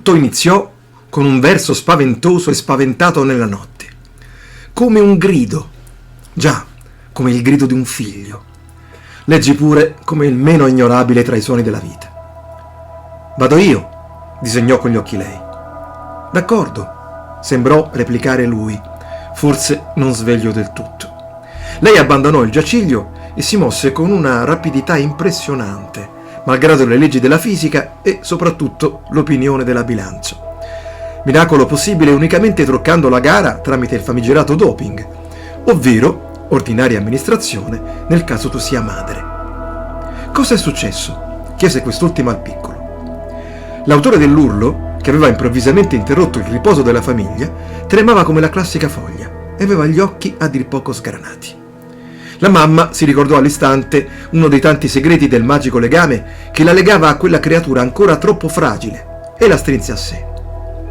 Tutto iniziò con un verso spaventoso e spaventato nella notte, come un grido, già come il grido di un figlio. Leggi pure come il meno ignorabile tra i suoni della vita. Vado io, disegnò con gli occhi lei. D'accordo, sembrò replicare lui, forse non sveglio del tutto. Lei abbandonò il giaciglio e si mosse con una rapidità impressionante, malgrado le leggi della fisica e soprattutto l'opinione della bilancia. Miracolo possibile unicamente truccando la gara tramite il famigerato doping, ovvero ordinaria amministrazione nel caso tu sia madre. Cosa è successo? Chiese quest'ultima al piccolo. L'autore dell'urlo, che aveva improvvisamente interrotto il riposo della famiglia, tremava come la classica foglia e aveva gli occhi a dir poco sgranati. La mamma si ricordò all'istante uno dei tanti segreti del magico legame che la legava a quella creatura ancora troppo fragile e la strinse a sé.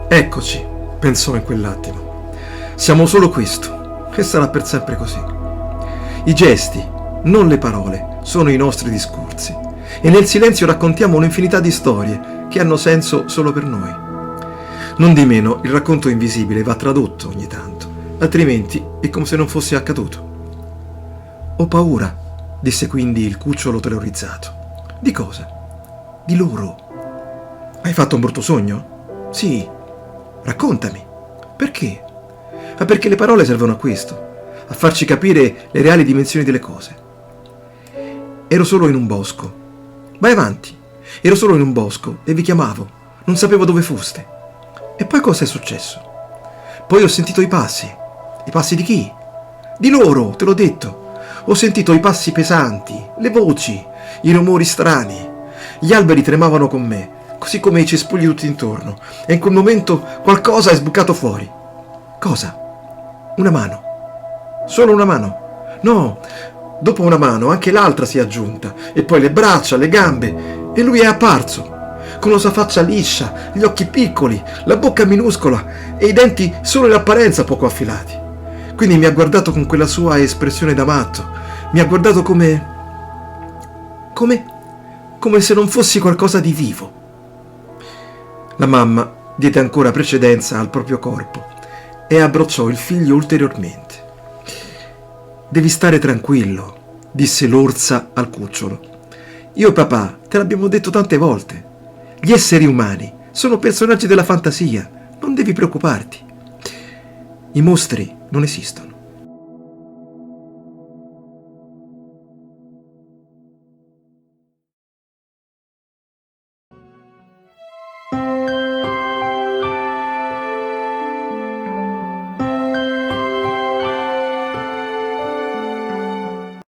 Eccoci, pensò in quell'attimo. Siamo solo questo e sarà per sempre così. I gesti, non le parole, sono i nostri discorsi e nel silenzio raccontiamo un'infinità di storie che hanno senso solo per noi. Non di meno, il racconto invisibile va tradotto ogni tanto, altrimenti è come se non fosse accaduto. Ho paura, disse quindi il cucciolo terrorizzato. Di cosa? Di loro. Hai fatto un brutto sogno? Sì. Raccontami. Perché? Ma perché le parole servono a questo, a farci capire le reali dimensioni delle cose. Ero solo in un bosco. Vai avanti. Ero solo in un bosco e vi chiamavo. Non sapevo dove foste. E poi cosa è successo? Poi ho sentito i passi. I passi di chi? Di loro, te l'ho detto. Ho sentito i passi pesanti, le voci, i rumori strani. Gli alberi tremavano con me, così come i cespugli tutti intorno. E in quel momento qualcosa è sbucato fuori. Cosa? Una mano. Solo una mano. No, dopo una mano anche l'altra si è aggiunta. E poi le braccia, le gambe. E lui è apparso, con la sua faccia liscia, gli occhi piccoli, la bocca minuscola e i denti solo in apparenza poco affilati. Quindi mi ha guardato con quella sua espressione da matto. Mi ha guardato come se non fossi qualcosa di vivo. La mamma diede ancora precedenza al proprio corpo e abbracciò il figlio ulteriormente. Devi stare tranquillo, disse l'orsa al cucciolo. Io e papà te l'abbiamo detto tante volte. Gli esseri umani sono personaggi della fantasia, non devi preoccuparti. I mostri non esistono.